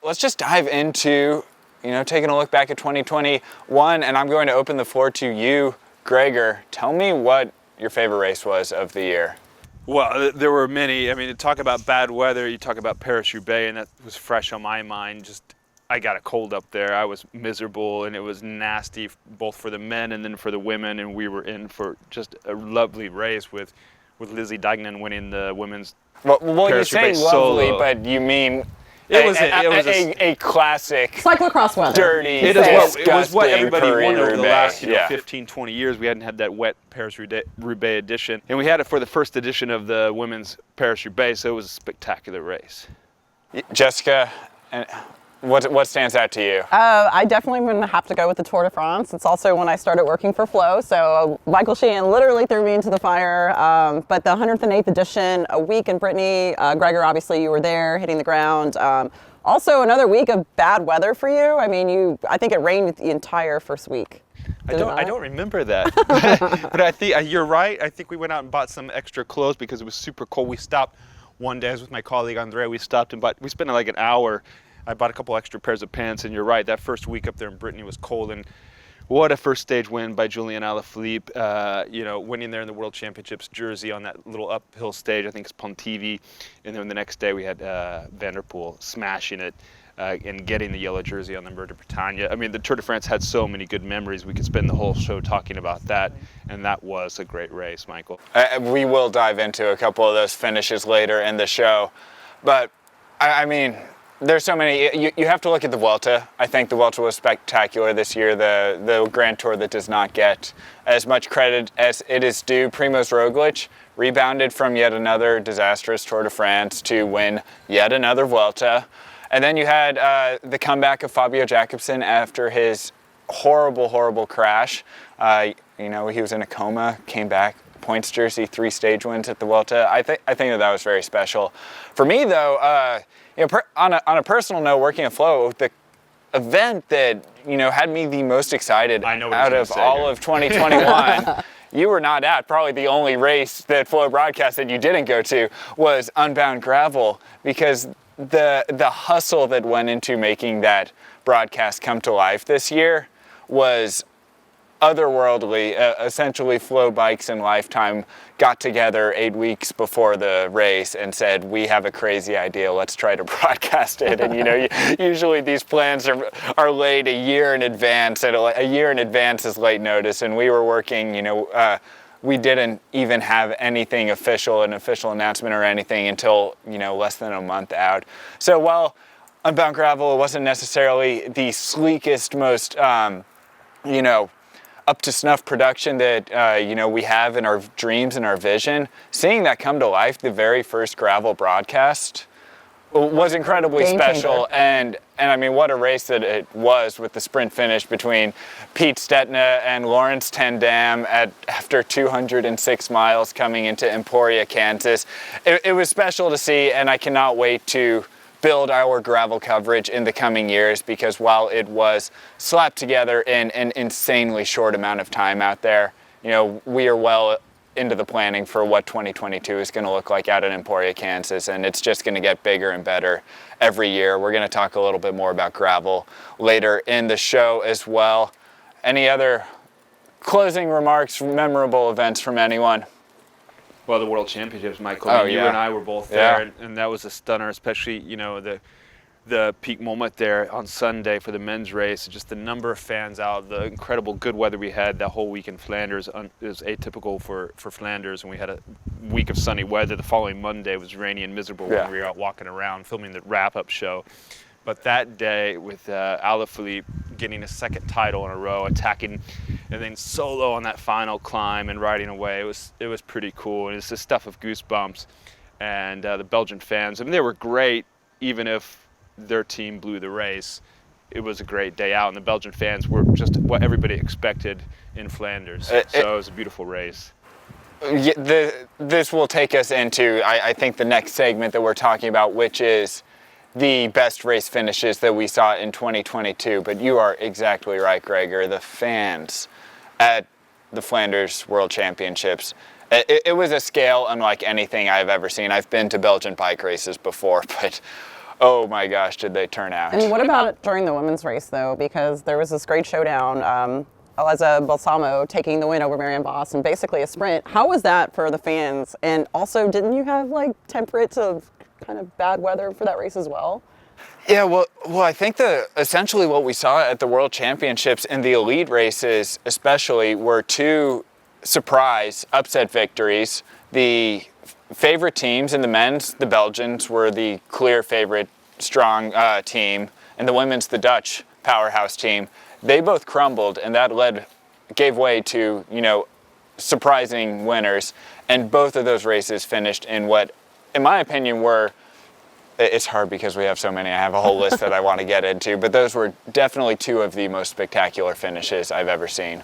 Let's just dive into, taking a look back at 2021, and I'm going to open the floor to you, Gregor. Tell me what your favorite race was of the year. Well, there were many. I mean, to talk about bad weather, you talk about Paris-Roubaix, and that was fresh on my mind. I got a cold up there. I was miserable, and it was nasty, both for the men and then for the women, and we were in for just a lovely race with Lizzie Deignan winning the women's Well, you say Paris-Roubaix lovely, solo. but you mean It was a classic cyclocross weather. Dirty, it was what everybody wanted over the last 15, 20 years. We hadn't had that wet Paris-Roubaix edition. And we had it for the first edition of the women's Paris-Roubaix, so it was a spectacular race. Jessica, what stands out to you? I definitely am going to have to go with the Tour de France. It's also when I started working for Flo, so Michael Sheehan literally threw me into the fire. But the 108th edition, a week in Brittany. Gregor, obviously you were there, hitting the ground. Also another week of bad weather for you. I mean, I think it rained the entire first week. I don't remember that, but I think you're right. I think we went out and bought some extra clothes because it was super cold. We stopped one day, I was with my colleague Andrea. We stopped and we spent like an hour. I bought a couple extra pairs of pants, and you're right, that first week up there in Brittany was cold, and what a first stage win by Julian Alaphilippe, winning there in the World Championships jersey on that little uphill stage. I think it's Pontivy, and then the next day we had Van der Poel smashing it and getting the yellow jersey on the Mur de Bretagne. I mean, the Tour de France had so many good memories. We could spend the whole show talking about that, and that was a great race, Michael. We will dive into a couple of those finishes later in the show, but I mean, there's so many. You have to look at the Vuelta. I think the Vuelta was spectacular this year. The Grand Tour that does not get as much credit as it is due. Primož Roglič rebounded from yet another disastrous Tour de France to win yet another Vuelta. And then you had the comeback of Fabio Jakobsen after his horrible crash. He was in a coma, came back, points jersey, 3 stage wins at the Vuelta. I think that was very special. For me, though, on a personal note, working at Flo, the event that had me the most excited out of all of 2021, you were not at. Probably the only race that Flo broadcast that you didn't go to was Unbound Gravel, because the hustle that went into making that broadcast come to life this year was otherworldly. Essentially, FloBikes and Lifetime got together 8 weeks before the race and said, we have a crazy idea, let's try to broadcast it. And usually these plans are laid a year in advance, and a year in advance is late notice, and we were working, we didn't even have anything official, an official announcement or anything until, less than a month out. So while Unbound Gravel wasn't necessarily the sleekest, most, up to snuff production that we have in our dreams and our vision, seeing that come to life, the very first gravel broadcast, was incredibly special. And I mean, what a race that it was, with the sprint finish between Pete Stetina and Lawrence Ten Dam after 206 miles coming into Emporia, Kansas. It was special to see, and I cannot wait to build our gravel coverage in the coming years, because while it was slapped together in an insanely short amount of time out there, we are well into the planning for what 2022 is going to look like out in Emporia, Kansas, and it's just going to get bigger and better every year. We're going to talk a little bit more about gravel later in the show as well. Any other closing remarks, memorable events from anyone? Well, the World Championships, Michael. You and I were both there, and that was a stunner, especially, the peak moment there on Sunday for the men's race. Just the number of fans out, the incredible good weather we had that whole week in Flanders. It was atypical for Flanders, and we had a week of sunny weather. The following Monday was rainy and miserable when we were out walking around filming the wrap-up show. But that day, with Alaphilippe getting a second title in a row, attacking, and then solo on that final climb and riding away, it was pretty cool. And it's the stuff of goosebumps. And the Belgian fans, I mean, they were great, even if their team blew the race. It was a great day out, and the Belgian fans were just what everybody expected in Flanders. So it was a beautiful race. This will take us into, I think, the next segment that we're talking about, which is the best race finishes that we saw in 2022. But you are exactly right, Gregor. The fans at the Flanders World Championships, it was a scale unlike anything I've ever seen. I've been to Belgian bike races before, but oh my gosh, did they turn out. And what about it during the women's race, though? Because there was this great showdown, Aleza Balsamo taking the win over Marianne Voss, and basically a sprint. How was that for the fans? And also, didn't you have like temperate to kind of bad weather for that race as well? Yeah, well, I think essentially what we saw at the World Championships in the elite races especially were two surprise upset victories. The favorite teams in the men's, the Belgians, were the clear favorite strong team, and the women's, the Dutch powerhouse team. They both crumbled, and that gave way to, surprising winners. And both of those races finished in what, in my opinion, were, it's hard because we have so many. I have a whole list that I want to get into, but those were definitely two of the most spectacular finishes I've ever seen.